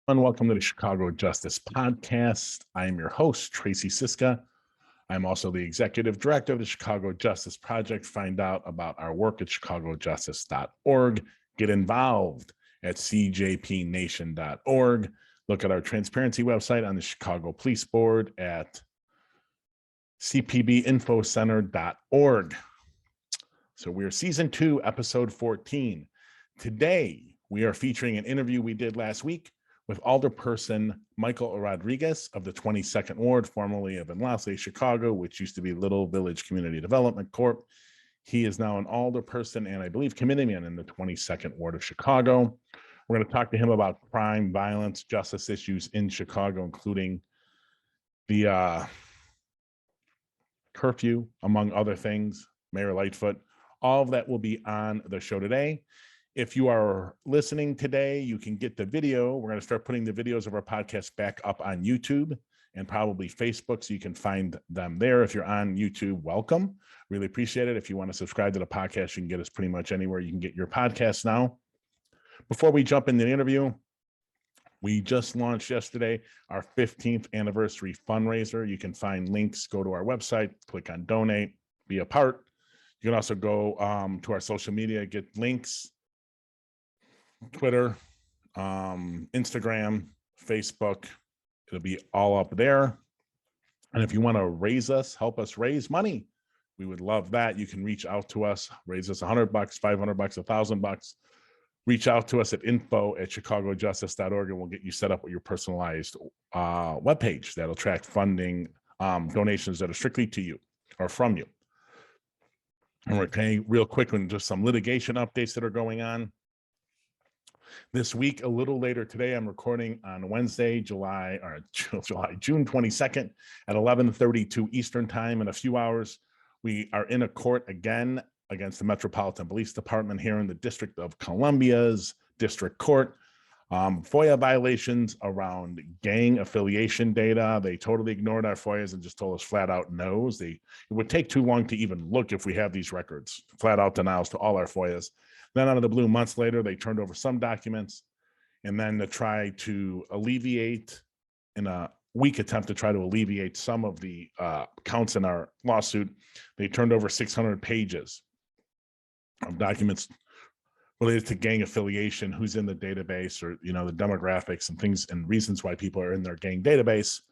And welcome to the Chicago Justice Podcast. I am your host, Tracy Siska. I'm also the executive director of the Chicago Justice Project. Find out about our work at chicagojustice.org. Get involved at cjpnation.org. Look at our transparency website on the Chicago Police Board at cpbinfocenter.org. So we're season 2, episode 14. Today, we are featuring an interview we did last week with Alderperson Michael Rodriguez of the 22nd Ward, formerly of Enlace, Chicago, which used to be Little Village Community Development Corp. He is now an alderperson and I believe committeeman in the 22nd Ward of Chicago. We're going to talk to him about crime, violence, justice issues in Chicago, including the curfew, among other things, Mayor Lightfoot. All of that will be on the show today. If you are listening today, you can get the video. We're going to start putting the videos of our podcast back up on YouTube and probably Facebook, so you can find them there. If you're on YouTube, welcome. Really appreciate it. If you want to subscribe to the podcast, you can get us pretty much anywhere you can get your podcasts now. Before we jump into the interview, we just launched yesterday our 15th anniversary fundraiser. You can find links, go to our website, click on donate, be a part. You can also go to our social media, get links. Twitter, Instagram, Facebook, it'll be all up there. And if you want to raise us, help us raise money, we would love that. You can reach out to us, raise us $100, $500, $1,000. Reach out to us at info@chicagojustice.org, and we'll get you set up with your personalized webpage that'll track funding, donations that are strictly to you or from you. And we're paying real quick on just some litigation updates that are going on. This week, a little later today, I'm recording on Wednesday, June 22nd at 11:32 Eastern Time. In a few hours, we are in a court again against the Metropolitan Police Department here in the District of Columbia's District Court. FOIA violations around gang affiliation data. They totally ignored our FOIAs and just told us flat out no's. It would take too long to even look if we have these records. Flat out denials to all our FOIAs. Then out of the blue, months later, they turned over some documents, and then to try to alleviate, in a weak attempt to try to alleviate some of the counts in our lawsuit, they turned over 600 pages of documents related to gang affiliation, who's in the database, or the demographics and things and reasons why people are in their gang database.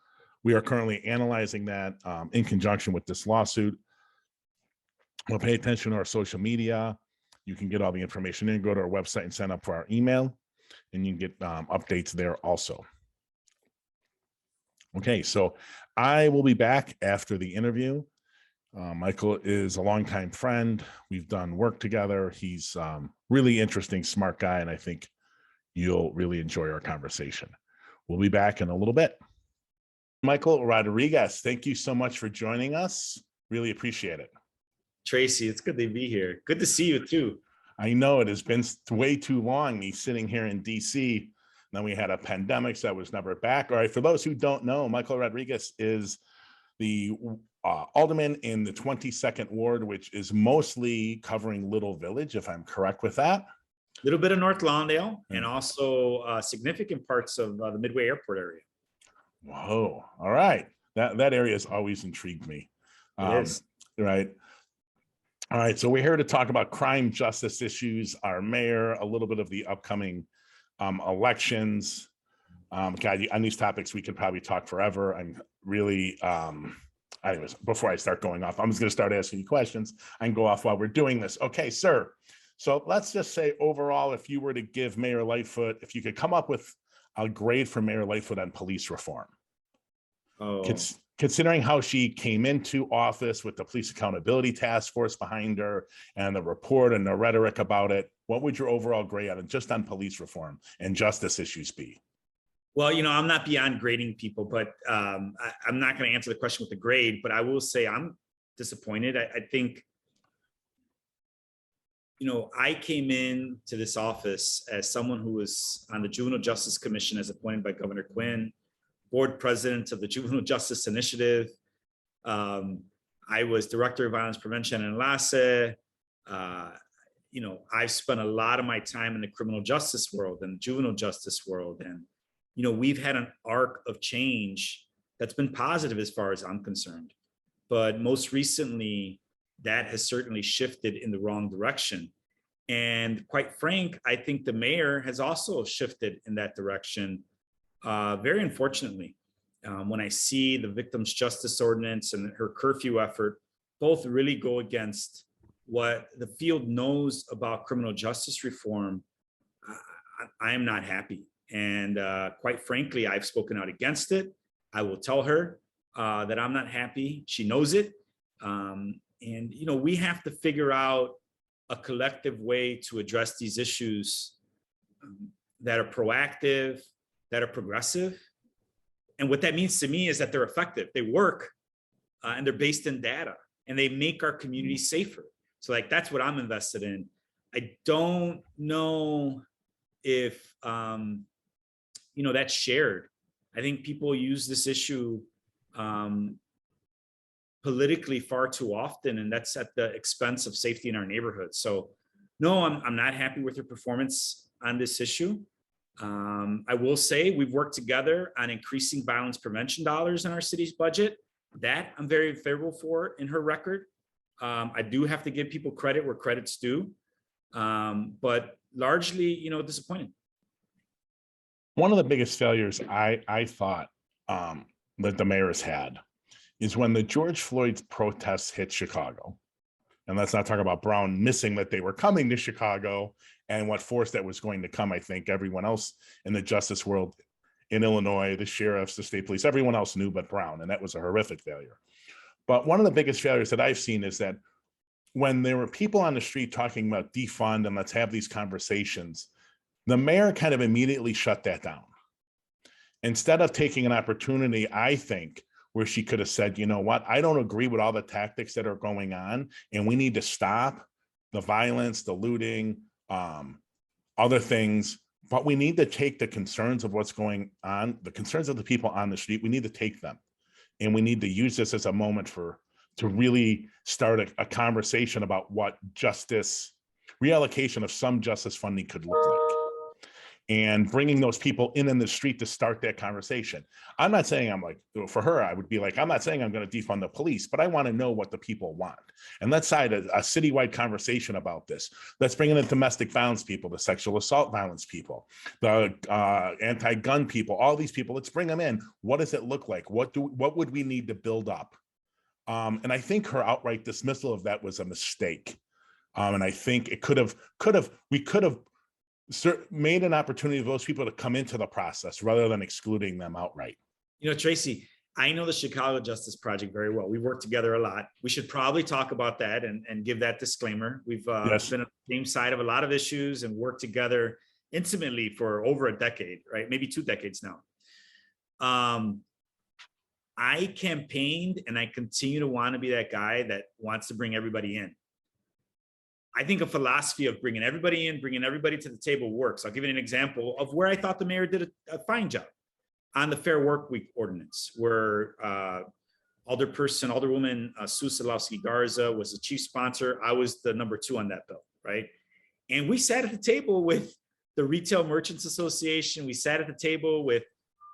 We are currently analyzing that in conjunction with this lawsuit. We'll pay attention to our social media. You can get all the information in, go to our website and sign up for our email, and you can get updates there also. Okay, so I will be back after the interview. Michael is a longtime friend. We've done work together. He's really interesting, smart guy, and I think you'll really enjoy our conversation. We'll be back in a little bit. Michael Rodriguez, thank you so much for joining us. Really appreciate it. Tracy, it's good to be here. Good to see you too. I know it has been way too long, me sitting here in DC. Then we had a pandemic, so I was never back. All right, for those who don't know, Michael Rodriguez is the alderman in the 22nd Ward, which is mostly covering Little Village, if I'm correct with that. A little bit of North Lawndale, and also significant parts of the Midway Airport area. Whoa, all right. That area has always intrigued me. It is. Right. All right, so we're here to talk about crime, justice issues, our mayor, a little bit of the upcoming elections. God, on these topics, we could probably talk forever. I'm really, anyways, before I start going off, I'm just going to start asking you questions. I can go off while we're doing this. Okay, sir. So let's just say overall, if you were to give Mayor Lightfoot, if you could come up with a grade for Mayor Lightfoot on police reform. Oh. Considering how she came into office with the Police Accountability Task Force behind her and the report and the rhetoric about it, what would your overall grade on it just on police reform and justice issues be? Well, I'm not beyond grading people, but I'm not going to answer the question with the grade, but I will say I'm disappointed. I think, I came into this office as someone who was on the Juvenile Justice Commission as appointed by Governor Quinn, board president of the Juvenile Justice Initiative. I was director of violence prevention in Enlace. I've spent a lot of my time in the criminal justice world and juvenile justice world. And, we've had an arc of change that's been positive as far as I'm concerned. But most recently, that has certainly shifted in the wrong direction. And quite frank, I think the mayor has also shifted in that direction, very unfortunately. When I see the Victims' Justice Ordinance and her curfew effort, both really go against what the field knows about criminal justice reform, I am not happy. And quite frankly, I've spoken out against it. I will tell her that I'm not happy. She knows it. And, we have to figure out a collective way to address these issues that are proactive, that are progressive. And what that means to me is that they're effective. They work and they're based in data and they make our communities safer. So like, that's what I'm invested in. I don't know if, that's shared. I think people use this issue politically far too often, and that's at the expense of safety in our neighborhoods. So no, I'm not happy with her performance on this issue. I will say we've worked together on increasing violence prevention dollars in our city's budget. That I'm very favorable for in her record. I do have to give people credit where credit's due, but largely, disappointed. One of the biggest failures I thought that the mayor has had is when the George Floyd protests hit Chicago. And let's not talk about Brown missing that they were coming to Chicago and what force that was going to come. I think everyone else in the justice world in Illinois, the sheriffs, the state police, everyone else knew but Brown, and that was a horrific failure. But one of the biggest failures that I've seen is that when there were people on the street talking about defund and let's have these conversations, the mayor kind of immediately shut that down. Instead of taking an opportunity, I think, where she could have said, you know what, I don't agree with all the tactics that are going on, and we need to stop the violence, the looting, other things, but we need to take the concerns of what's going on, the concerns of the people on the street, we need to take them. And we need to use this as a moment to really start a conversation about what justice, reallocation of some justice funding could look like. And bringing those people in the street to start that conversation. I'm not saying for her, I would be like, I'm not saying I'm going to defund the police, but I want to know what the people want. And let's have a citywide conversation about this. Let's bring in the domestic violence people, the sexual assault violence people, the anti-gun people, all these people, let's bring them in. What does it look like? What would we need to build up? And I think her outright dismissal of that was a mistake. And I think we could have made an opportunity for those people to come into the process rather than excluding them outright. Tracy, I know the Chicago Justice Project very well. We work together a lot. We should probably talk about that and give that disclaimer. We've been on the same side of a lot of issues and worked together intimately for over a decade, right? Maybe 2 decades now. I campaigned and I continue to want to be that guy that wants to bring everybody in. I think a philosophy of bringing everybody in, bringing everybody to the table works. I'll give you an example of where I thought the mayor did a fine job on the Fair Work Week ordinance, where Alderwoman Sue Sadlowski Garza was the chief sponsor. I was the number 2 on that bill, right? And we sat at the table with the Retail Merchants Association. We sat at the table with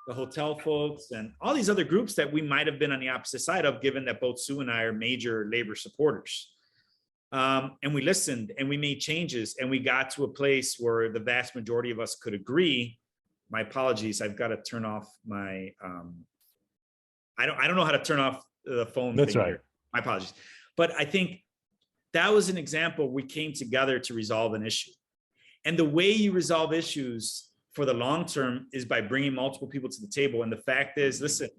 the hotel folks and all these other groups that we might have been on the opposite side of, given that both Sue and I are major labor supporters. And we listened and we made changes and we got to a place where the vast majority of us could agree. My apologies. I've got to turn off my, I don't know how to turn off the phone. That's right. Here. My apologies. But I think that was an example. We came together to resolve an issue. And the way you resolve issues for the long term is by bringing multiple people to the table. And the fact is, listen,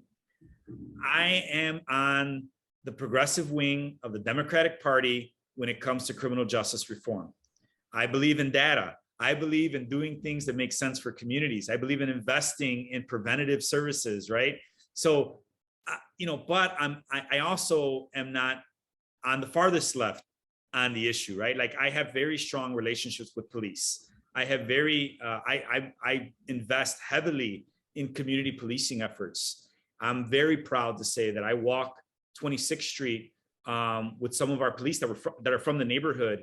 I am on the progressive wing of the Democratic Party when it comes to criminal justice reform. I believe in data. I believe in doing things that make sense for communities. I believe in investing in preventative services, right? So, but I also am not on the farthest left on the issue, right? Like I have very strong relationships with police. I have I invest heavily in community policing efforts. I'm very proud to say that I walk 26th Street with some of our police that are from the neighborhood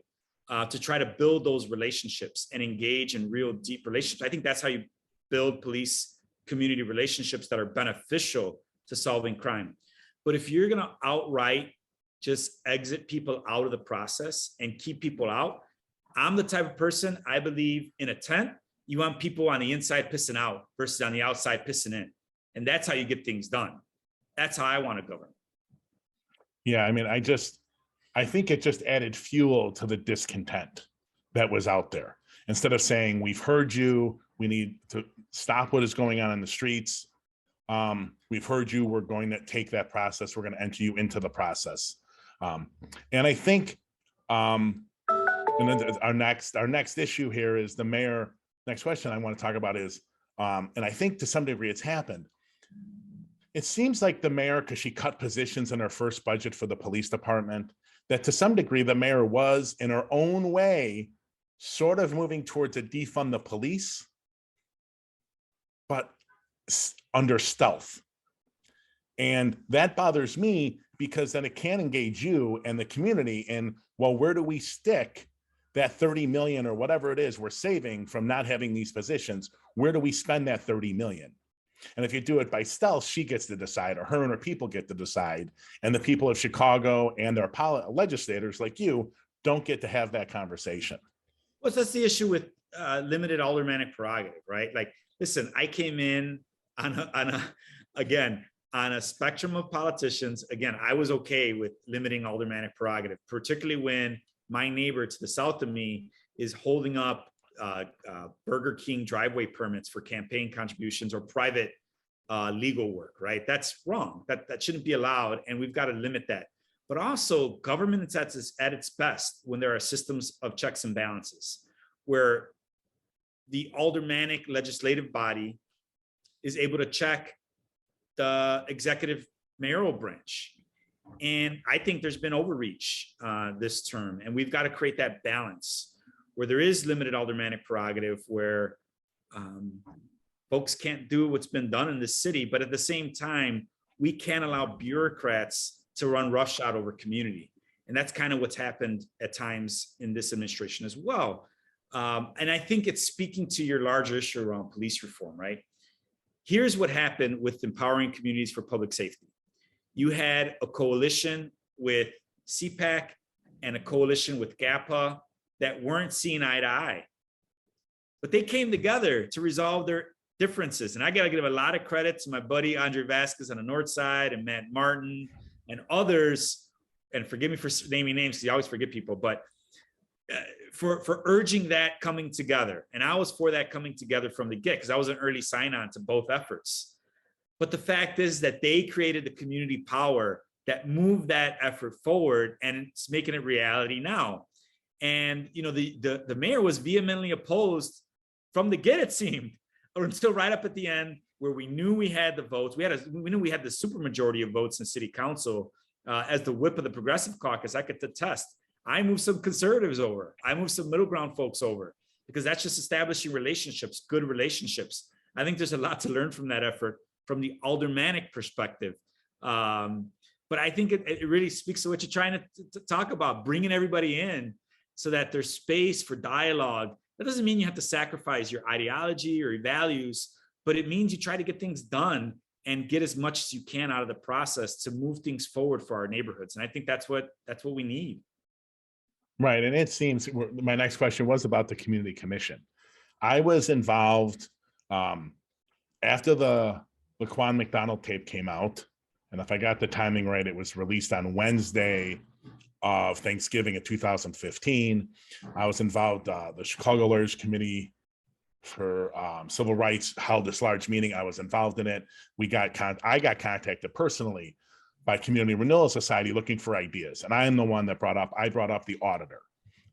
to try to build those relationships and engage in real deep relationships. I think that's how you build police community relationships that are beneficial to solving crime. But if you're going to outright just exit people out of the process and keep people out, I'm the type of person, I believe in a tent, you want people on the inside pissing out versus on the outside pissing in. And that's how you get things done. That's how I want to govern. Yeah, I mean, I think it just added fuel to the discontent that was out there. Instead of saying, we've heard you, we need to stop what is going on in the streets. We've heard you, we're going to take that process, we're going to enter you into the process. And I think and then our next issue here is the mayor. Next question I want to talk about is, and I think to some degree it's happened. It seems like the mayor, because she cut positions in her first budget for the police department, that to some degree the mayor was in her own way sort of moving towards a defund the police, but under stealth. And that bothers me because then it can engage you and the community in, well, where do we stick that 30 million or whatever it is we're saving from not having these positions? Where do we spend that 30 million? And if you do it by stealth, she gets to decide, or her and her people get to decide. And the people of Chicago and their legislators like you don't get to have that conversation. Well, that's the issue with limited aldermanic prerogative, right? Like, listen, I came in on a spectrum of politicians. Again, I was okay with limiting aldermanic prerogative, particularly when my neighbor to the south of me is holding up Burger King driveway permits for campaign contributions or private legal work, right? That's wrong. That shouldn't be allowed, and we've got to limit that. But also, government is at its best when there are systems of checks and balances, where the aldermanic legislative body is able to check the executive mayoral branch. And I think there's been overreach this term, and we've got to create that balance where there is limited aldermanic prerogative, where folks can't do what's been done in this city, but at the same time, we can't allow bureaucrats to run roughshod over community. And that's kind of what's happened at times in this administration as well. And I think it's speaking to your larger issue around police reform, right? Here's what happened with empowering communities for public safety. You had a coalition with CPAC and a coalition with GAPA that weren't seeing eye to eye, but they came together to resolve their differences. And I got to give a lot of credit to my buddy Andre Vasquez on the North Side and Matt Martin and others. And forgive me for naming names, because you always forget people, but for urging that coming together. And I was for that coming together from the get, because I was an early sign-on to both efforts. But the fact is that they created the community power that moved that effort forward, and it's making it reality now. And you know, the mayor was vehemently opposed from the get, it seemed, or until right up at the end, where we knew we had the votes. We knew we had the supermajority of votes in city council. As the whip of the Progressive Caucus, I could attest. I moved some conservatives over. I moved some middle ground folks over, because that's just establishing relationships, good relationships. I think there's a lot to learn from that effort from the aldermanic perspective. But I think it really speaks to what you're trying to talk about, bringing everybody in so that there's space for dialogue. That doesn't mean you have to sacrifice your ideology or your values, but it means you try to get things done and get as much as you can out of the process to move things forward for our neighborhoods. And I think that's what we need. Right. And it seems my next question was about the community commission. I was involved after the Laquan McDonald tape came out. And if I got the timing right, it was released on Wednesday of Thanksgiving of 2015. I was involved, the Chicago Lawyers Committee for Civil Rights held this large meeting. I was involved in it. I got contacted personally by Community Renewal Society looking for ideas. And I am the one that brought up the auditor.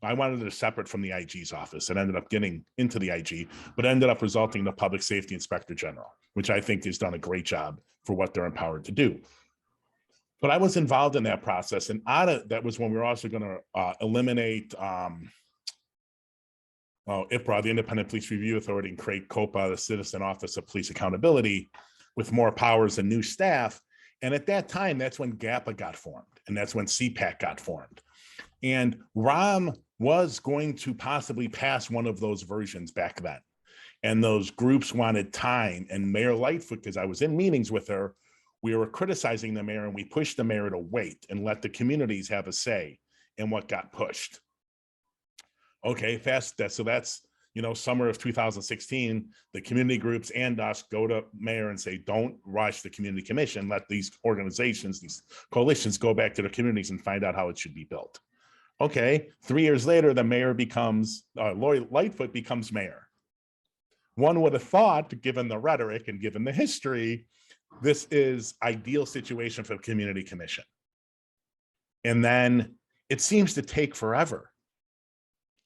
I wanted it separate from the IG's office. It ended up getting into the IG, but ended up resulting in the Public Safety Inspector General, which I think has done a great job for what they're empowered to do. But I was involved in that process. And that was when we were also going to eliminate IPRA, the Independent Police Review Authority, and create COPA, the Citizen Office of Police Accountability, with more powers and new staff. And at that time, that's when GAPA got formed, and that's when CPAC got formed. And Rahm was going to possibly pass one of those versions back then. And those groups wanted time. And Mayor Lightfoot, because I was in meetings with her, we were criticizing the mayor and we pushed the mayor to wait and let the communities have a say in what got pushed. Okay, so that's, summer of 2016, the community groups and us go to mayor and say, don't rush the community commission, let these organizations, these coalitions go back to the communities and find out how it should be built. Okay, 3 years later, the mayor becomes, Lightfoot becomes mayor. One would have thought, given the rhetoric and given the history, this is ideal situation for the community commission. And then it seems to take forever,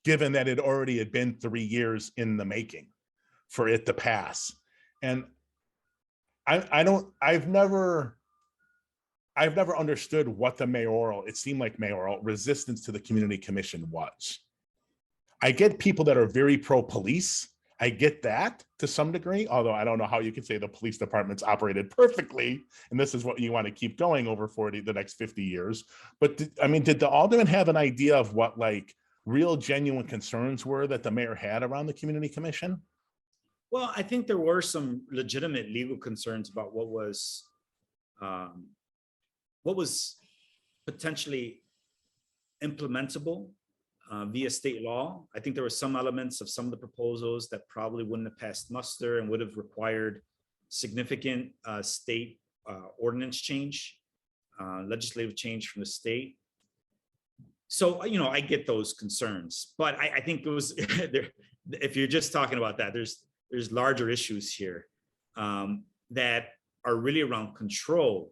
given that it already had been 3 years in the making for it to pass. And I've never understood what it seemed like mayoral resistance to the community commission was. I get people that are very pro-police. I get that to some degree, although I don't know how you can say the police department's operated perfectly, and this is what you want to keep going over the next 50 years. But did the alderman have an idea of what real genuine concerns were that the mayor had around the community commission? Well, I think there were some legitimate legal concerns about what was potentially implementable via state law. I think there were some elements of some of the proposals that probably wouldn't have passed muster and would have required significant state ordinance change, legislative change from the state. So, I get those concerns, but I think it was, if you're just talking about that, there's larger issues here that are really around control.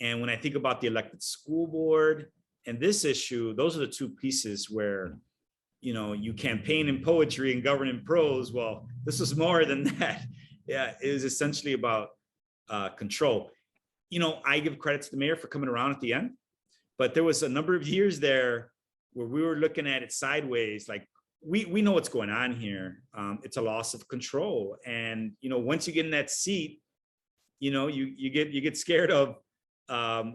And when I think about the elected school board and this issue, those are the two pieces where, you campaign in poetry and govern in prose. Well, this was more than that. Yeah, it was essentially about control. I give credit to the mayor for coming around at the end, but there was a number of years there where we were looking at it sideways, like we know what's going on here. It's a loss of control. And, once you get in that seat, you get scared of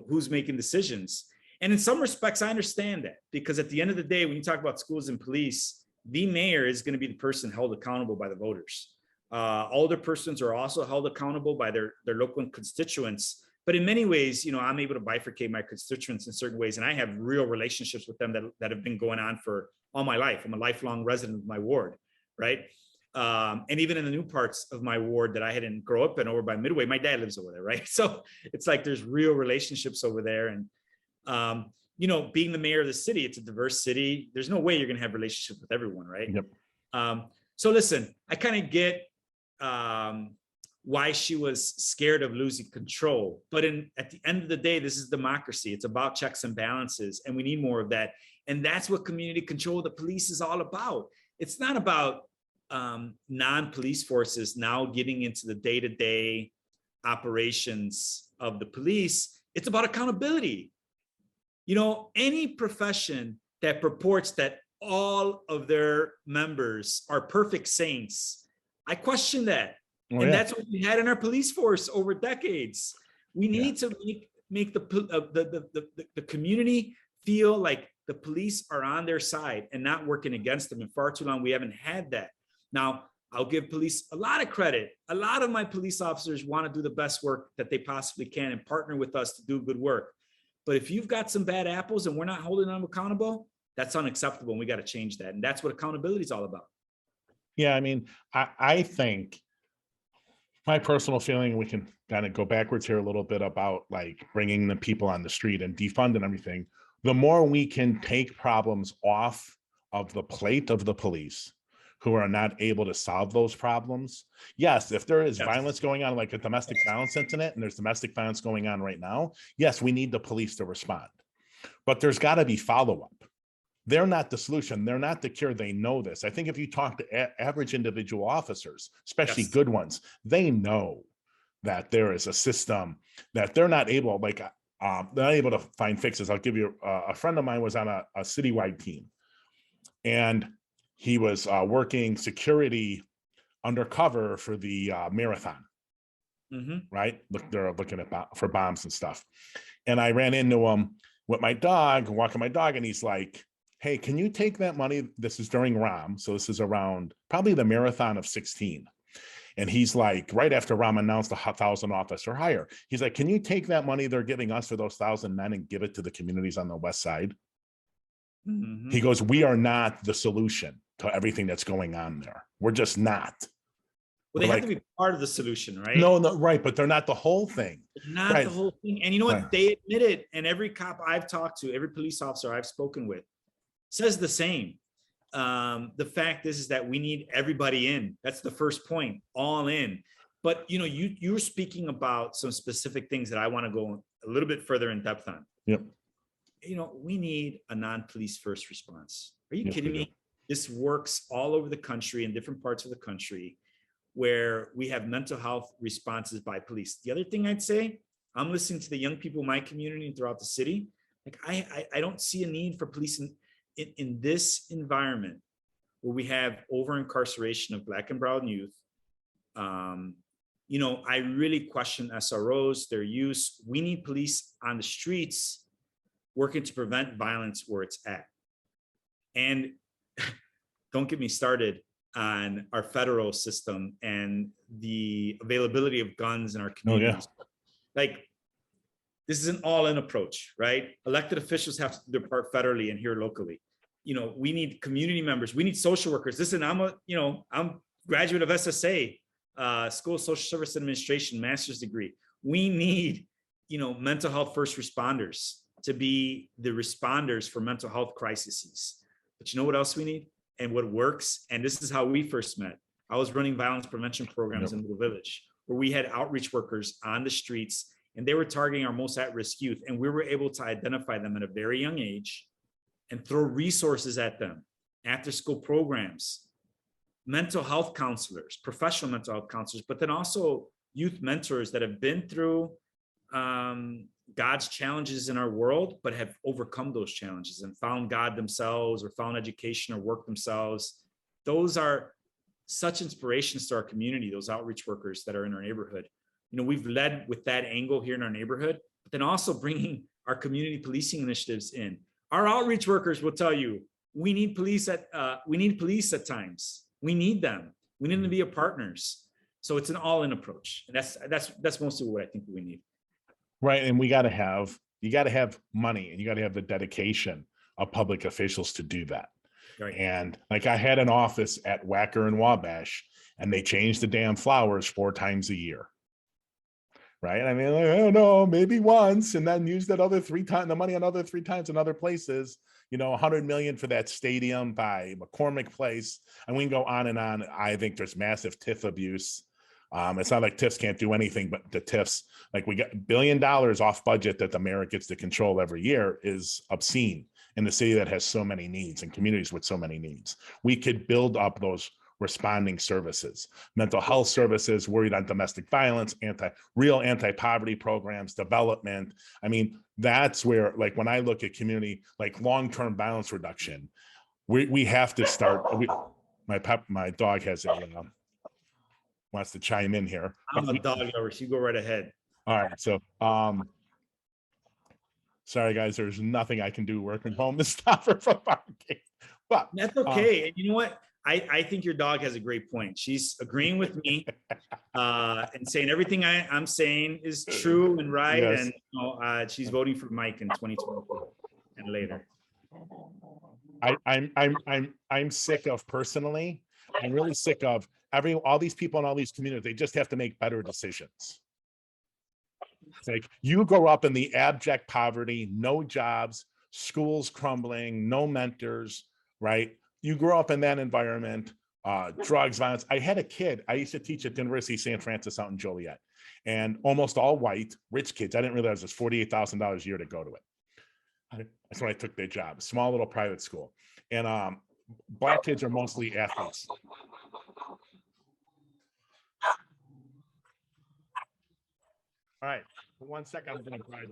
who's making decisions. And in some respects, I understand that, because at the end of the day, when you talk about schools and police, the mayor is going to be the person held accountable by the voters. Alderpersons are also held accountable by their local constituents. But in many ways, I'm able to bifurcate my constituents in certain ways. And I have real relationships with them that have been going on for all my life. I'm a lifelong resident of my ward, right? And even in the new parts of my ward that I didn't grow up in over by Midway, my dad lives over there, right? So it's like there's real relationships over there. And, being the mayor of the city, it's a diverse city. There's no way you're going to have relationships with everyone, right? Yep. So listen, I kind of get why she was scared of losing control. But at the end of the day, this is democracy. It's about checks and balances, and we need more of that. And that's what community control of the police is all about. It's not about non-police forces now getting into the day-to-day operations of the police. It's about accountability. Any profession that purports that all of their members are perfect saints, I question that. And that's what we had in our police force over decades. We need to make the community feel like the police are on their side and not working against them. And far too long, we haven't had that. Now, I'll give police a lot of credit. A lot of my police officers want to do the best work that they possibly can and partner with us to do good work. But if you've got some bad apples and we're not holding them accountable, that's unacceptable. And we got to change that. And that's what accountability is all about. Yeah, I think my personal feeling, we can kind of go backwards here a little bit about bringing the people on the street and defund and everything. The more we can take problems off of the plate of the police who are not able to solve those problems. Yes, if there is violence going on, like a domestic violence incident, and there's domestic violence going on right now, yes, we need the police to respond. But there's got to be follow-up. They're not the solution. They're not the cure. They know this. I think if you talk to average individual officers, especially good ones, they know that there is a system that they're not able, they're not able to find fixes. I'll give you a friend of mine was on a citywide team, and he was working security undercover for the marathon, right? They're looking at for bombs and stuff. And I ran into him with my dog, walking my dog, and he's like, hey, can you take that money? This is during ROM. So this is around probably the marathon of 16. And he's like, right after ROM announced the 1,000 officer hire, he's like, can you take that money they're giving us for those 1,000 men and give it to the communities on the West Side? Mm-hmm. He goes, we are not the solution to everything that's going on there. We're just not. Well, they have to be part of the solution, right? No, right. But they're not the whole thing. Not right. The whole thing. And you know what? Right. They admit it. And every cop I've talked to, every police officer I've spoken with says the same. The fact is that we need everybody in. That's the first point, all in. But you know, you were speaking about some specific things that I want to go a little bit further in depth on. Yep. You know, we need a non-police first response. Are you kidding me? This works all over the country in different parts of the country where we have mental health responses by police. The other thing I'd say, I'm listening to the young people in my community and throughout the city. Like I don't see a need for police in this environment where we have over incarceration of Black and brown youth. You know, I really question SROs, their use. We need police on the streets working to prevent violence where it's at. And don't get me started on our federal system and the availability of guns in our communities. Oh, yeah. Like, this is an all-in approach, right? Elected officials have to do their part federally and here locally. You know, we need community members. We need social workers. Listen, I'm graduate of SSA, School of Social Service Administration, master's degree. We need, you know, mental health first responders to be the responders for mental health crises. But you know what else we need? And what works? And this is how we first met. I was running violence prevention programs in Little Village, where we had outreach workers on the streets, and they were targeting our most at-risk youth. And we were able to identify them at a very young age and throw resources at them, after-school programs, mental health counselors, professional mental health counselors, but then also youth mentors that have been through God's challenges in our world, but have overcome those challenges and found God themselves or found education or work themselves. Those are such inspirations to our community, those outreach workers that are in our neighborhood. You know, we've led with that angle here in our neighborhood, but then also bringing our community policing initiatives in. Our outreach workers will tell you, we need police at times. We need them. We need them to be our partners. So it's an all-in approach. And that's mostly what I think we need. Right. And you got to have money, and you got to have the dedication of public officials to do that. Right. And like, I had an office at Wacker and Wabash, and they changed the damn flowers 4 times a year. Right. I mean, like, I don't know, maybe once, and then use that other 3 times, the money on other 3 times in other places, you know, $100 million for that stadium by McCormick Place. And we can go on and on. I think there's massive TIF abuse. It's not like TIFs can't do anything, but the TIFs, like, we got $1 billion off budget that the mayor gets to control every year, is obscene in the city that has so many needs and communities with so many needs. We could build up those responding services, mental health services, worried on domestic violence, real anti-poverty programs, development. I mean, that's where, like, when I look at community, like long-term violence reduction, we have to start. My dog has wants to chime in here. I'm a dog lover, so you go right ahead. All right, so sorry guys, there's nothing I can do working home to stop her from barking. But that's okay. And you know what? I think your dog has a great point. She's agreeing with me and saying everything I'm saying is true and right. Yes. And you know, she's voting for Mike in 2024 and later. I'm sick of, personally, I'm really sick of all these people in all these communities. They just have to make better decisions. It's like, you grow up in the abject poverty, no jobs, schools crumbling, no mentors, right? You grow up in that environment, drugs, violence. I had a kid, I used to teach at the University of St. Francis out in Joliet, and almost all white, rich kids. I didn't realize it was $48,000 a year to go to it. That's when I took their job, small little private school. And Black kids are mostly athletes. All right, for 1 second, I'm gonna cry.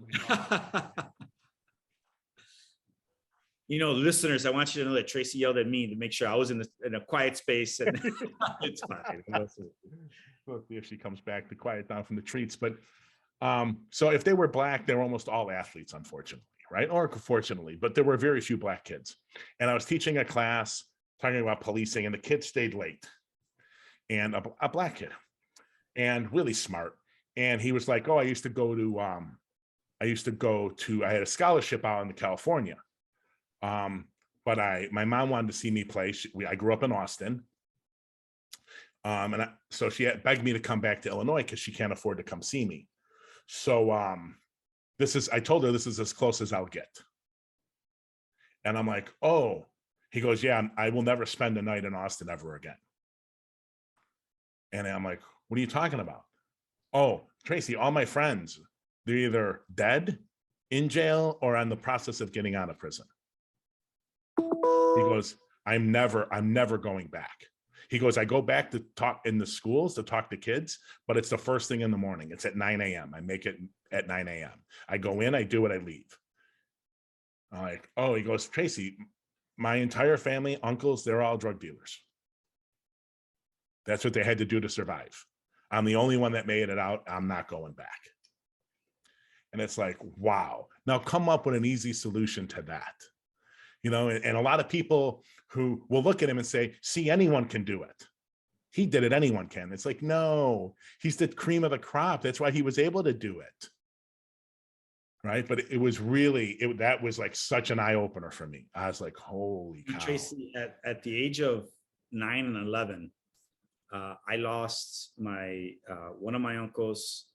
You know, listeners, I want you to know that Tracy yelled at me to make sure I was in a quiet space, and it's fine. We'll see if she comes back to quiet down from the treats. But so if they were Black, they're almost all athletes, unfortunately, right? Or fortunately, but there were very few Black kids. And I was teaching a class talking about policing, and the kid stayed late, and a Black kid, and really smart. And he was like, oh, I had a scholarship out in California. But my mom wanted to see me play. I grew up in Austin. So she begged me to come back to Illinois because she can't afford to come see me. So I told her this is as close as I'll get. And I'm like, oh, he goes, yeah, I will never spend a night in Austin ever again. And I'm like, what are you talking about? Oh, Tracy, all my friends, they're either dead, in jail, or on the process of getting out of prison. He goes, I'm never going back. He goes, I go back to talk in the schools to talk to kids, but it's the first thing in the morning. It's at 9 a.m. I make it at 9 a.m. I go in, I do it, I leave. I'm like, oh, he goes, Tracy, my entire family, uncles, they're all drug dealers. That's what they had to do to survive. I'm the only one that made it out. I'm not going back. And it's like, wow. Now come up with an easy solution to that. You know, and a lot of people who will look at him and say, see, anyone can do it. He did it, anyone can. It's like, no, he's the cream of the crop. That's why he was able to do it. Right. But it was really, that was like such an eye opener for me. I was like, holy cow. Tracy, at the age of 9 and 11, I lost one of my uncles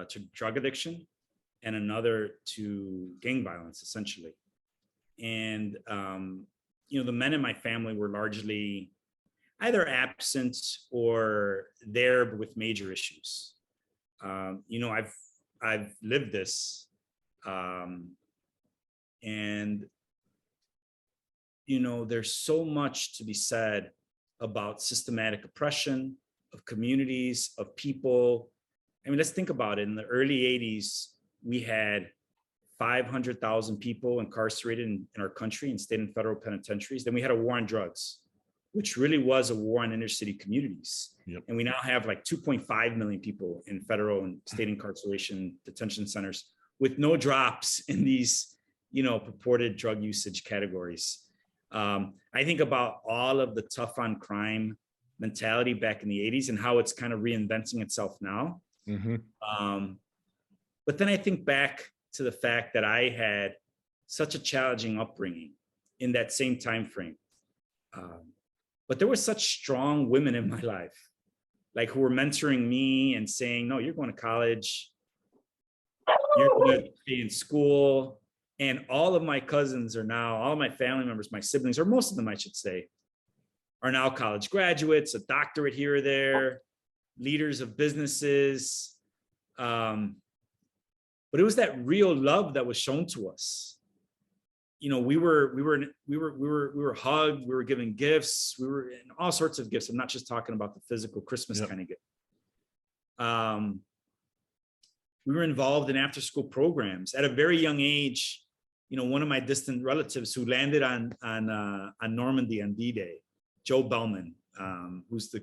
to drug addiction and another to gang violence, essentially. And, the men in my family were largely either absent or there but with major issues. I've lived this. And there's so much to be said about systematic oppression of communities, of people. I mean, let's think about it. In the early 80s, we had 500,000 people incarcerated in our country in state and federal penitentiaries. Then we had a war on drugs, which really was a war on inner city communities. Yep. And we now have like 2.5 million people in federal and state incarceration detention centers with no drops in these, purported drug usage categories. I think about all of the tough on crime mentality back in the 80s and how it's kind of reinventing itself now. Mm-hmm. But then I think back to the fact that I had such a challenging upbringing in that same time frame. But there were such strong women in my life, like who were mentoring me and saying, no, you're going to college, you're going to stay in school. And all of my cousins are now, all of my family members, my siblings, or most of them, I should say, are now college graduates, a doctorate here or there, leaders of businesses. But it was that real love that was shown to us. We were hugged, we were given gifts, we were in all sorts of gifts. I'm not just talking about the physical Christmas kind of gift. We were involved in after-school programs at a very young age. One of my distant relatives who landed on Normandy on D-Day, Joe Bellman, who's the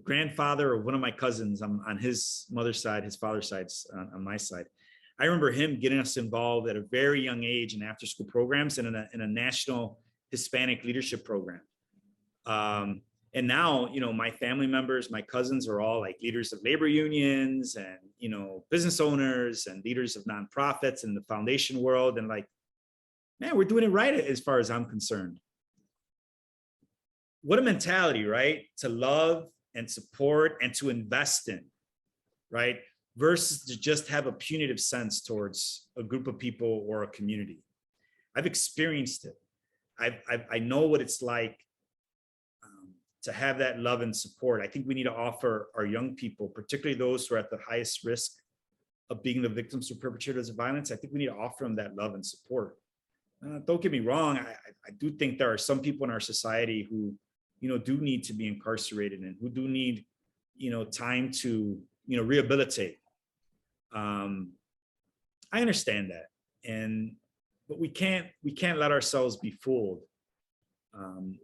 grandfather of one of my cousins on his mother's side, his father's side, on my side. I remember him getting us involved at a very young age in after-school programs and in a national Hispanic leadership program. And now, my family members, my cousins are all like leaders of labor unions and, business owners and leaders of nonprofits in the foundation world. And like, man, we're doing it right as far as I'm concerned. What a mentality, right? To love and support and to invest in, right? Versus to just have a punitive sense towards a group of people or a community. I've experienced it. I know what it's like to have that love and support. I think we need to offer our young people, particularly those who are at the highest risk of being the victims or perpetrators of violence. I think we need to offer them that love and support. Don't get me wrong. I do think there are some people in our society who, do need to be incarcerated and who do need, time to, rehabilitate. I understand that. But we can't let ourselves be fooled.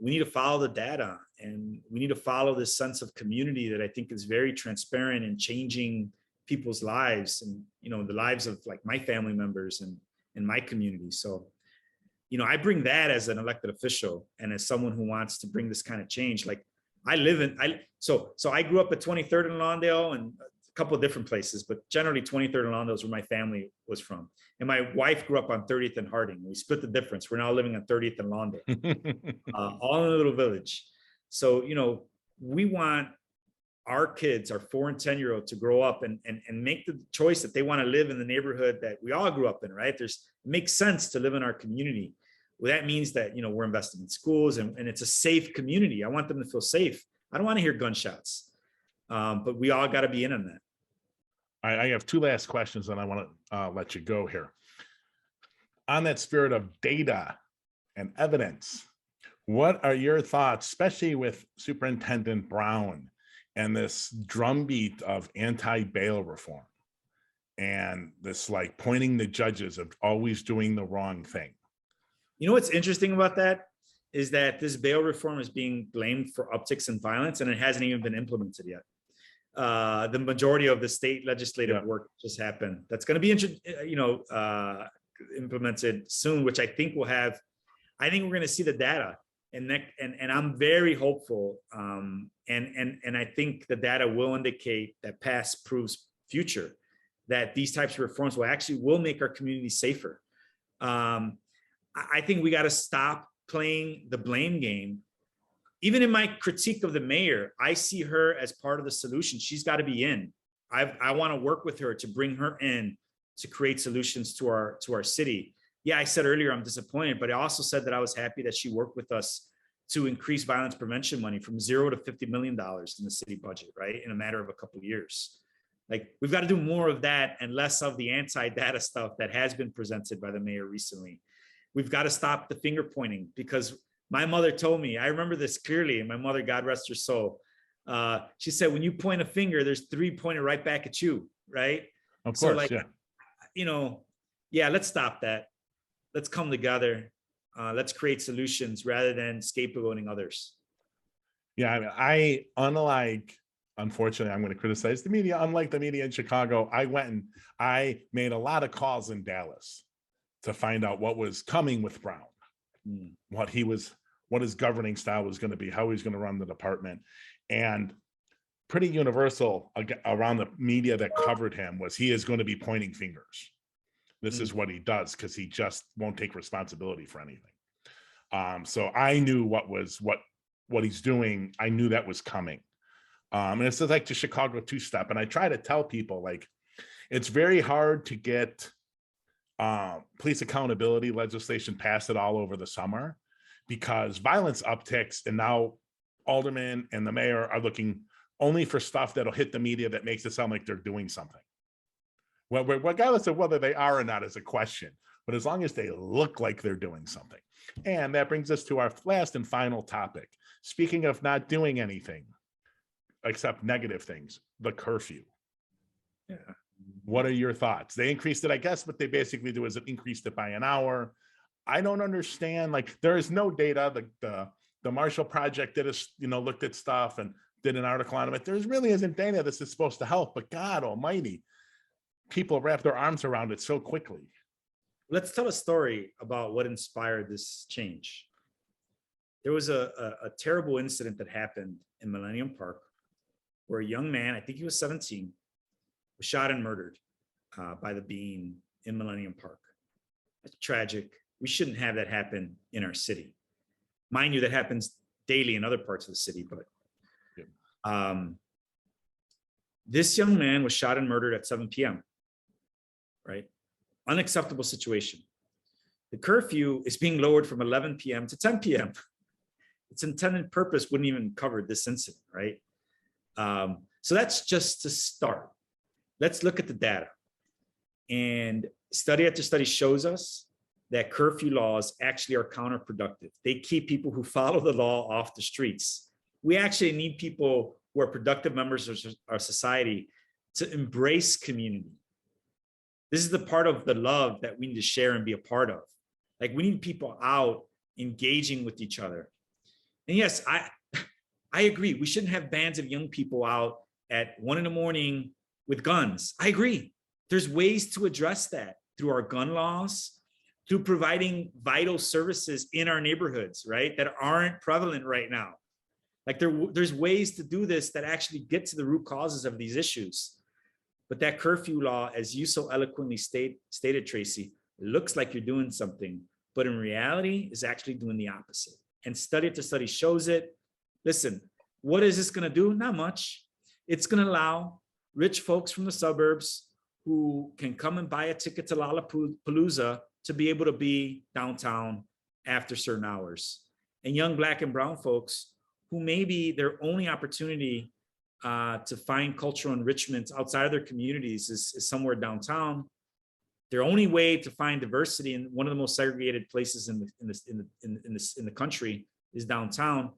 We need to follow the data and we need to follow this sense of community that I think is very transparent in changing people's lives and, the lives of like my family members and in my community. So, you know, I bring that as an elected official and as someone who wants to bring this kind of change. Like so I grew up at 23rd and Lawndale and a couple of different places, but generally 23rd and Lawndale is where my family was from. And my wife grew up on 30th and Harding. We split the difference. We're now living on 30th and Lawndale, all in a little village. So, you know, we want our kids, our 4 and 10-year-old, to grow up and make the choice that they want to live in the neighborhood that we all grew up in, right? It makes sense to live in our community. Well, that means that, you know, we're investing in schools and it's a safe community. I want them to feel safe. I don't want to hear gunshots, but we all got to be in on that. I have 2 last questions and I want to let you go here. On that spirit of data and evidence, what are your thoughts, especially with Superintendent Brown and this drumbeat of anti-bail reform and this like pointing the judges of always doing the wrong thing? You know what's interesting about that is that this bail reform is being blamed for upticks in violence, and it hasn't even been implemented yet. The majority of the state legislative work just happened. That's going to be, implemented soon, which I think will have. I think we're going to see the data, and I'm very hopeful. And I think the data will indicate that past proves future, that these types of reforms will make our community safer. I think we got to stop playing the blame game. Even in my critique of the mayor, I see her as part of the solution. She's got to be in. I want to work with her to bring her in to create solutions to our city. Yeah, I said earlier I'm disappointed, but I also said that I was happy that she worked with us to increase violence prevention money from $0 to $50 million in the city budget, right? In a matter of a couple of years. Like, we've got to do more of that and less of the anti-data stuff that has been presented by the mayor recently. We've got to stop the finger pointing, because my mother told me, I remember this clearly, and my mother, God rest her soul, she said, when you point a finger, there's 3 pointed right back at you, right? Of course, so like, let's stop that. Let's come together. Let's create solutions rather than scapegoating others. Yeah, I mean, unfortunately, I'm going to criticize the media. Unlike the media in Chicago, I made a lot of calls in Dallas to find out what was coming with Brown, what his governing style was going to be, how he's going to run the department. And pretty universal around the media that covered him was he is going to be pointing fingers. This is what he does, because he just won't take responsibility for anything. So I knew what he's doing. I knew that was coming. And it's like the Chicago two-step. And I try to tell people, like, it's very hard to get police accountability legislation passed it all over the summer, because violence upticks, and now aldermen and the mayor are looking only for stuff that'll hit the media that makes it sound like they're doing something. Well, regardless of whether they are or not is a question, but as long as they look like they're doing something. And that brings us to our last and final topic. Speaking of not doing anything except negative things, the curfew. Yeah. What are your thoughts? They increased it, I guess. What they basically do is it increased it by an hour. I don't understand. Like, there is no data. The Marshall Project looked at stuff and did an article on it. There really isn't data this is supposed to help. But God Almighty, people wrap their arms around it so quickly. Let's tell a story about what inspired this change. There was a terrible incident that happened in Millennium Park, where a young man, I think he was 17, was shot and murdered by the Bean in Millennium Park. That's tragic. We shouldn't have that happen in our city. Mind you, that happens daily in other parts of the city, but this young man was shot and murdered at 7 p.m., right? Unacceptable situation. The curfew is being lowered from 11 p.m. to 10 p.m. Its intended purpose wouldn't even cover this incident, right? So that's just to start. Let's look at the data. And study after study shows us that curfew laws actually are counterproductive. They keep people who follow the law off the streets. We actually need people who are productive members of our society to embrace community. This is the part of the love that we need to share and be a part of. Like, we need people out engaging with each other. And yes, I agree. We shouldn't have bands of young people out at 1 a.m. with guns. I agree. There's ways to address that through our gun laws, to providing vital services in our neighborhoods, right? That aren't prevalent right now. Like there's ways to do this that actually get to the root causes of these issues. But that curfew law, as you so eloquently stated, Tracy, looks like you're doing something, but in reality is actually doing the opposite. And study after study shows it. Listen, what is this going to do? Not much. It's going to allow rich folks from the suburbs who can come and buy a ticket to Lollapalooza to be able to be downtown after certain hours. And young Black and brown folks who maybe their only opportunity to find cultural enrichment outside of their communities is somewhere downtown. Their only way to find diversity in one of the most segregated places in the country is downtown.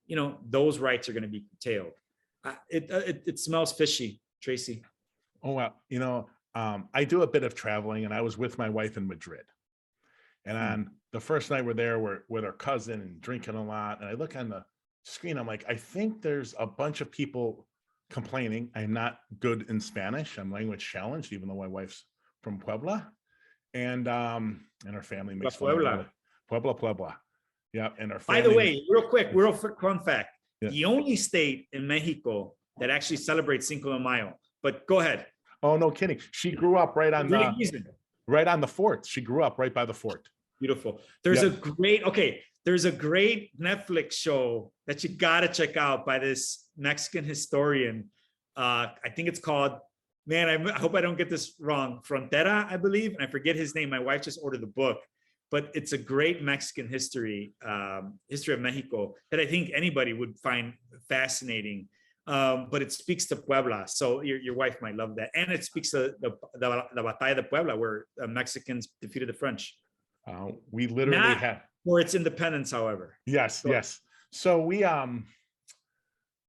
You know, those rights are going to be curtailed. It smells fishy, Tracy. Oh, wow. You know, I do a bit of traveling, and I was with my wife in Madrid. And on the first night we're there, we're with our cousin and drinking a lot. And I look on the screen, I'm like, I think there's a bunch of people complaining. I'm not good in Spanish. I'm language challenged, even though my wife's from Puebla. And our family makes fun of it. Puebla. Yeah. And our family. By the way, real quick fun fact. Yeah. The only state in Mexico that actually celebrates Cinco de Mayo. But go ahead. Oh, no kidding. She grew up right on the fort. She grew up right by the fort. Beautiful. There's a great Netflix show that you gotta check out by this Mexican historian. I think it's called, man, I hope I don't get this wrong, Frontera, I believe, and I forget his name. My wife just ordered the book, but it's a great Mexican history of Mexico that I think anybody would find fascinating. But it speaks to Puebla, so your wife might love that, and it speaks to the Batalla de Puebla, where Mexicans defeated the French. We literally had for its independence, however. Yes. So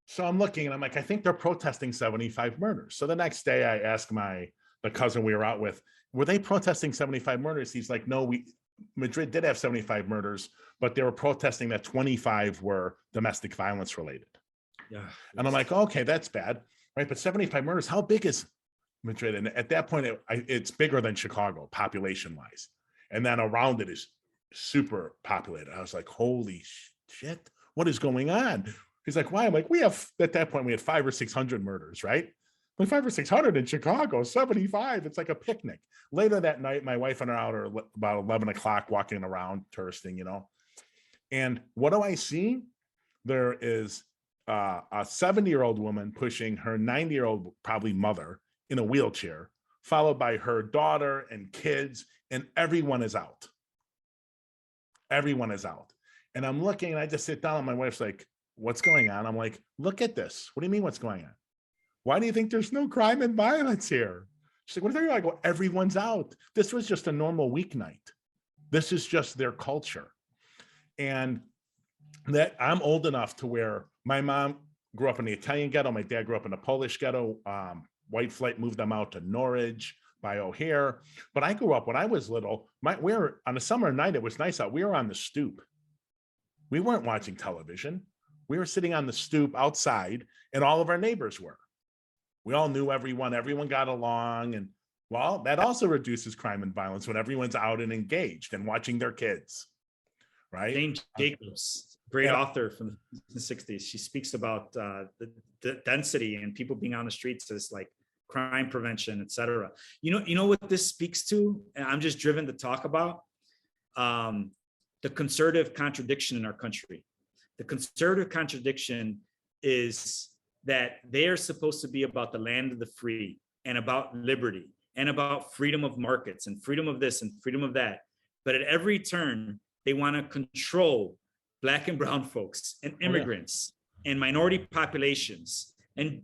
so I'm looking and I'm like, I think they're protesting 75 murders. So the next day I asked the cousin we were out with, were they protesting 75 murders? He's like, no, Madrid did have 75 murders, but they were protesting that 25 were domestic violence related. Yeah. And I'm like, okay, that's bad, right? But 75 murders, how big is Madrid? And at that point, it's bigger than Chicago, population-wise. And then around it is super populated. I was like, holy shit, what is going on? He's like, why? I'm like, at that point, we had 500 or 600 murders, right? Like 500 or 600 in Chicago, 75. It's like a picnic. Later that night, my wife and I are out about 11 o'clock walking around, touristing, you know. And what do I see? There is a 70-year-old woman pushing her 90-year-old, probably mother, in a wheelchair, followed by her daughter and kids, and everyone is out. Everyone is out. And I'm looking, and I just sit down, and my wife's like, what's going on? I'm like, look at this. What do you mean what's going on? Why do you think there's no crime and violence here? She's like, what are you like? Well, everyone's out. This was just a normal weeknight. This is just their culture. And that I'm old enough to where my mom grew up in the Italian ghetto. My dad grew up in the Polish ghetto. White flight moved them out to Norwich by O'Hare. But I grew up when I was little. We were on a summer night. It was nice out. We were on the stoop. We weren't watching television. We were sitting on the stoop outside, and all of our neighbors were. We all knew everyone. Everyone got along. And well, that also reduces crime and violence when everyone's out and engaged and watching their kids, right? Jane Jacobs, great author from the 60s. She speaks about the density and people being on the streets as like crime prevention, et cetera. You know what this speaks to? And I'm just driven to talk about the conservative contradiction in our country. The conservative contradiction is that they are supposed to be about the land of the free and about liberty and about freedom of markets and freedom of this and freedom of that. But at every turn, they want to control Black and brown folks and immigrants and minority populations and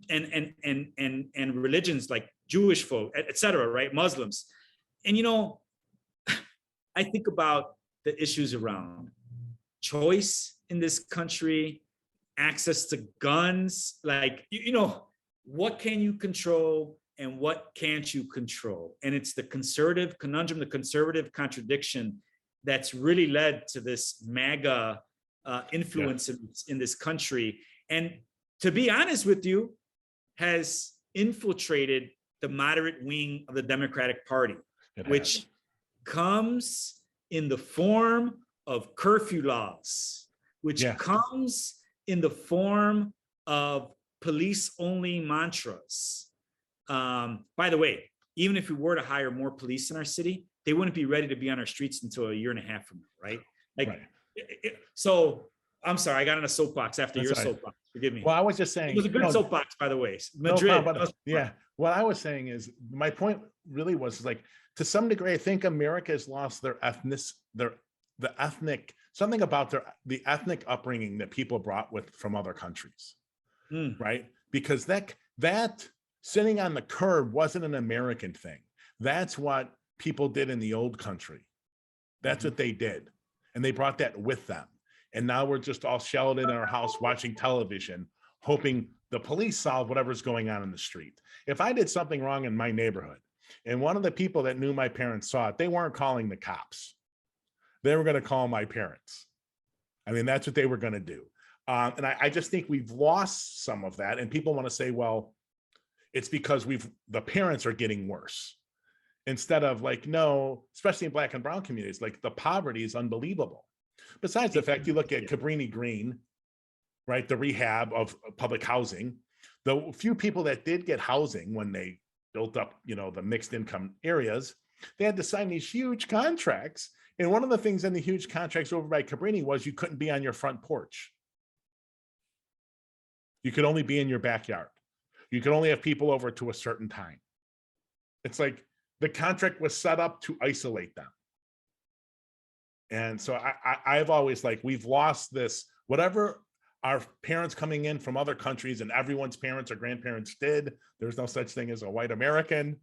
religions like Jewish folk, et cetera, right? Muslims. And, I think about the issues around choice in this country, access to guns, like, what can you control and what can't you control? And it's the conservative conundrum, the conservative contradiction that's really led to this MAGA influence in this country. And to be honest with you, has infiltrated the moderate wing of the Democratic Party, which comes in the form of curfew laws, which comes in the form of police-only mantras. By the way, even if we were to hire more police in our city, they wouldn't be ready to be on our streets until a year and a half from now, right? Like, so I'm sorry, I got on a soapbox after your soapbox. Forgive me. Well, I was just saying, it was a good soapbox, by the way. Madrid. Yeah. What I was saying is, my point really was like, to some degree, I think America has lost the ethnic, something about the ethnic upbringing that people brought with from other countries, right? Because that sitting on the curb wasn't an American thing. That's what people did in the old country. That's what they did. And they brought that with them. And now we're just all shelled in our house watching television, hoping the police solve whatever's going on in the street. If I did something wrong in my neighborhood and one of the people that knew my parents saw it, they weren't calling the cops. They were going to call my parents. I mean, that's what they were going to do. And I just think we've lost some of that. And people want to say, well, it's because the parents are getting worse. Instead of like, no, especially in Black and brown communities, like the poverty is unbelievable. Besides the fact, you look at Cabrini Green, right? The rehab of public housing, the few people that did get housing when they built up, the mixed income areas, they had to sign these huge contracts. And one of the things in the huge contracts over by Cabrini was you couldn't be on your front porch. You could only be in your backyard. You could only have people over to a certain time. It's like the contract was set up to isolate them. And so I've always we've lost this, whatever our parents coming in from other countries and everyone's parents or grandparents did, there's no such thing as a white American,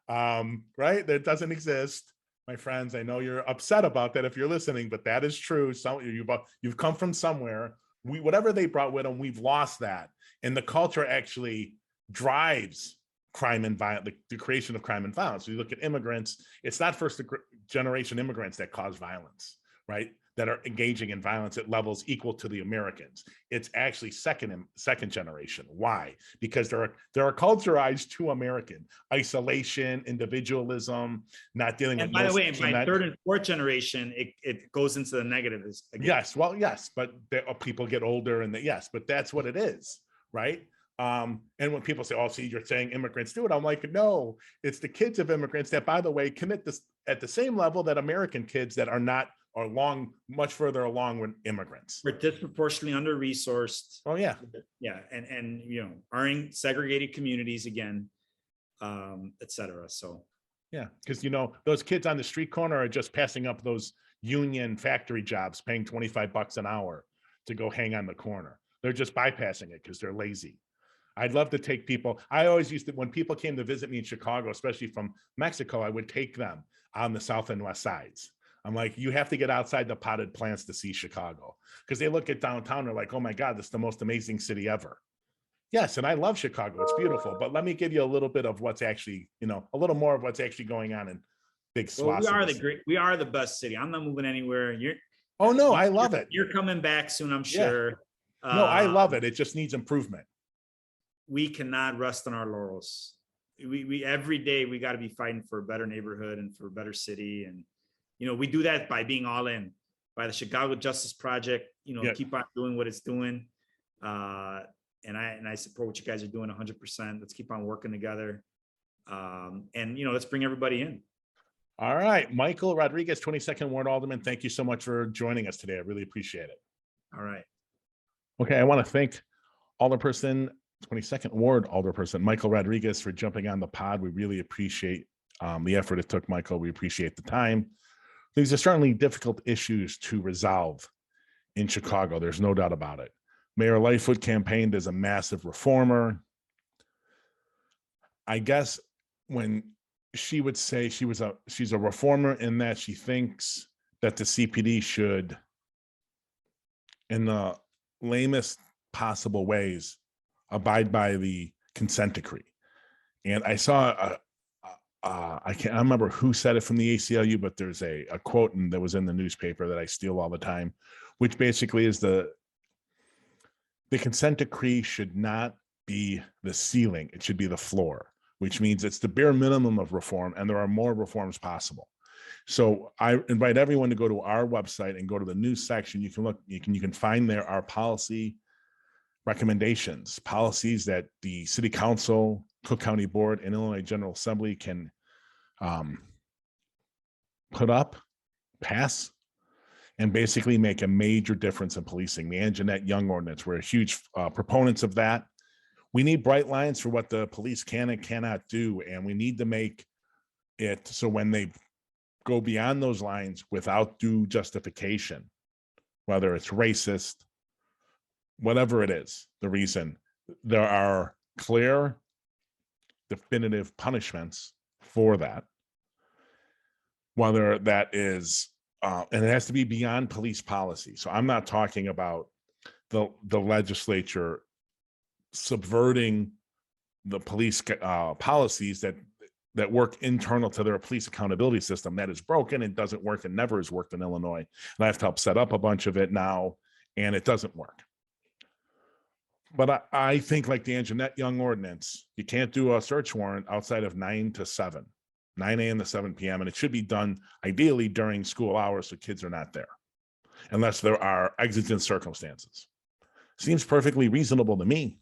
right? That doesn't exist. My friends, I know you're upset about that if you're listening, but that is true. So you've come from somewhere. Whatever they brought with them, we've lost that. And the culture actually drives crime and violence, the creation of crime and violence. So you look at immigrants, it's not first generation immigrants that cause violence, right? That are engaging in violence at levels equal to the Americans. It's actually second generation. Why? Because they're culturized to American isolation, individualism, not dealing with. And by the way, by third and fourth generation, it goes into the negative. Yes, well, yes, but people get older, and but that's what it is, right? And when people say, "Oh, see, you're saying immigrants do it," I'm like, no, it's the kids of immigrants that, by the way, commit this at the same level that American kids that are not, or much further along with immigrants. We're disproportionately under-resourced. Oh yeah. Yeah. And are in segregated communities again, et cetera. So. Yeah. Because, those kids on the street corner are just passing up those union factory jobs, paying $25 an hour to go hang on the corner. They're just bypassing it because they're lazy. I'd love to take people. I always used to, when people came to visit me in Chicago, especially from Mexico, I would take them on the south and west sides. I'm like, you have to get outside the potted plants to see Chicago, because they look at downtown, they're like, oh my God, this is the most amazing city ever. Yes, and I love Chicago, it's beautiful, but let me give you a little bit of what's actually, a little more of what's actually going on in big swaths. Well, we are the best city. I'm not moving anywhere. Oh no, I love it. You're coming back soon, I'm sure. No, I love it. It just needs improvement. We cannot rest on our laurels. We every day we got to be fighting for a better neighborhood and for a better city. And we do that by being all in, by the Chicago Justice Project, keep on doing what it's doing. And I support what you guys are doing 100%. Let's keep on working together. And let's bring everybody in. All right. Michael Rodriguez, 22nd Ward Alderman. Thank you so much for joining us today. I really appreciate it. All right. Okay. I want to thank Alderperson, 22nd Ward Alderperson Michael Rodriguez for jumping on the pod. We really appreciate the effort it took, Michael. We appreciate the time. These are certainly difficult issues to resolve in Chicago. There's no doubt about it. Mayor Lightfoot campaigned as a massive reformer. I guess when she would say she's a reformer in that she thinks that the CPD should, in the lamest possible ways, abide by the consent decree. And I saw I can't remember who said it from the ACLU, but there's a quote that was in the newspaper that I steal all the time, which basically is the consent decree should not be the ceiling, it should be the floor, which means it's the bare minimum of reform, and there are more reforms possible. So I invite everyone to go to our website and go to the news section. You can look, you can find there our policy recommendations, policies that the City Council, Cook County Board, and Illinois General Assembly can put up, pass, and basically make a major difference in policing. The Anjanette Young ordinance, we're huge proponents of that. We need bright lines for what the police can and cannot do, and we need to make it so when they go beyond those lines without due justification, whether it's racist, whatever it is, the reason, there are clear, definitive punishments for that. Whether that is, and it has to be beyond police policy. So I'm not talking about the legislature subverting the police policies that work internal to their police accountability system. That is broken and doesn't work and never has worked in Illinois. And I've helped set up a bunch of it now, and it doesn't work. But I think, like the Anjanette Young ordinance, you can't do a search warrant outside of 9 to 7, 9 a.m. to 7 p.m. And it should be done ideally during school hours so kids are not there, unless there are exigent circumstances. Seems perfectly reasonable to me.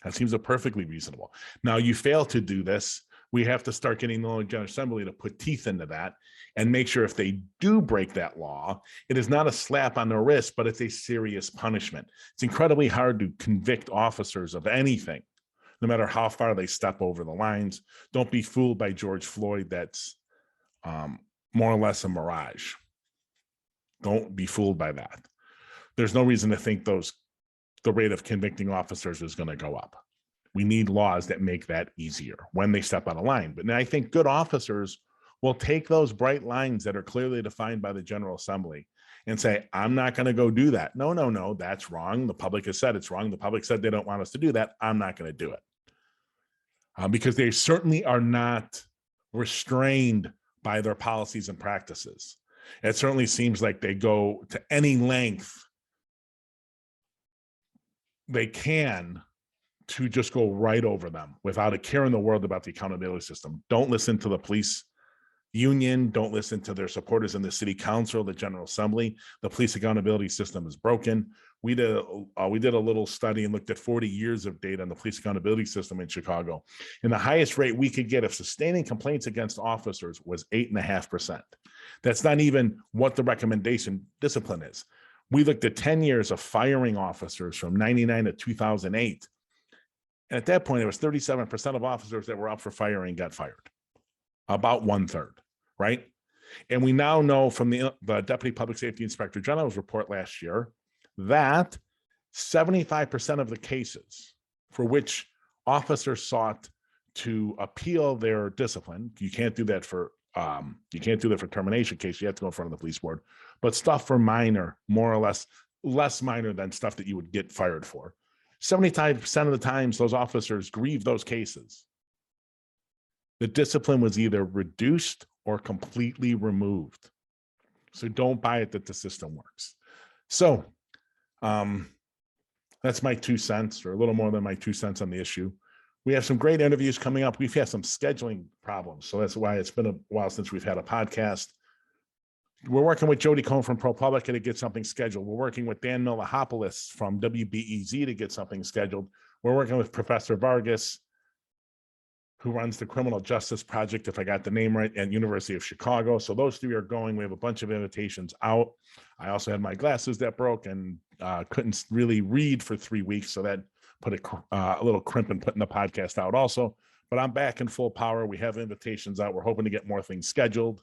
That seems perfectly reasonable. Now, you fail to do this, we have to start getting the Illinois General Assembly to put teeth into that and make sure if they do break that law, it is not a slap on the wrist, but it's a serious punishment. It's incredibly hard to convict officers of anything, no matter how far they step over the lines. Don't be fooled by George Floyd. That's more or less a mirage. Don't be fooled by that. There's no reason to think the rate of convicting officers is going to go up. We need laws that make that easier when they step out of line. But I think good officers will take those bright lines that are clearly defined by the General Assembly and say, I'm not going to go do that. No, that's wrong. The public has said it's wrong. The public said they don't want us to do that. I'm not going to do it. Because they certainly are not restrained by their policies and practices. It certainly seems like they go to any length they can to just go right over them without a care in the world about the accountability system. Don't listen to the police union. Don't listen to their supporters in the City Council, the General Assembly. The police accountability system is broken. We did a little study and looked at 40 years of data on the police accountability system in Chicago. And the highest rate we could get of sustaining complaints against officers was 8.5%. That's not even what the recommendation discipline is. We looked at 10 years of firing officers from 99 to 2008. And at that point, it was 37% of officers that were up for firing got fired, about 1/3, right? And we now know from the Deputy Public Safety Inspector General's report last year that 75% of the cases for which officers sought to appeal their discipline, you can't do that for termination case, you have to go in front of the police board, but stuff for minor, more or less minor than stuff that you would get fired for. 75% of the times those officers grieved those cases, the discipline was either reduced or completely removed. So don't buy it that the system works. So that's my 2 cents, or a little more than my 2 cents on the issue. We have some great interviews coming up. We've had some scheduling problems, so that's why it's been a while since we've had a podcast. We're working with Jody Cohn from ProPublica to get something scheduled. We're working with Dan Milahopoulos from WBEZ to get something scheduled. We're working with Professor Vargas, who runs the Criminal Justice Project, if I got the name right, at University of Chicago. So those 3 are going. We have a bunch of invitations out. I also had my glasses that broke and couldn't really read for 3 weeks. So that put a little crimp in putting the podcast out also. But I'm back in full power. We have invitations out. We're hoping to get more things scheduled.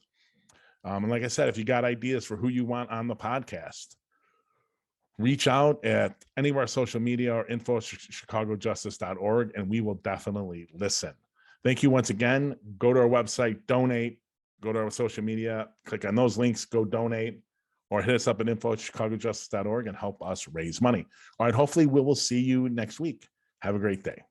And like I said, if you got ideas for who you want on the podcast, reach out at any of our social media or info@chicagojustice.org, and we will definitely listen. Thank you once again. Go to our website, donate, go to our social media, click on those links, go donate, or hit us up at info@chicagojustice.org and help us raise money. All right, hopefully we will see you next week. Have a great day.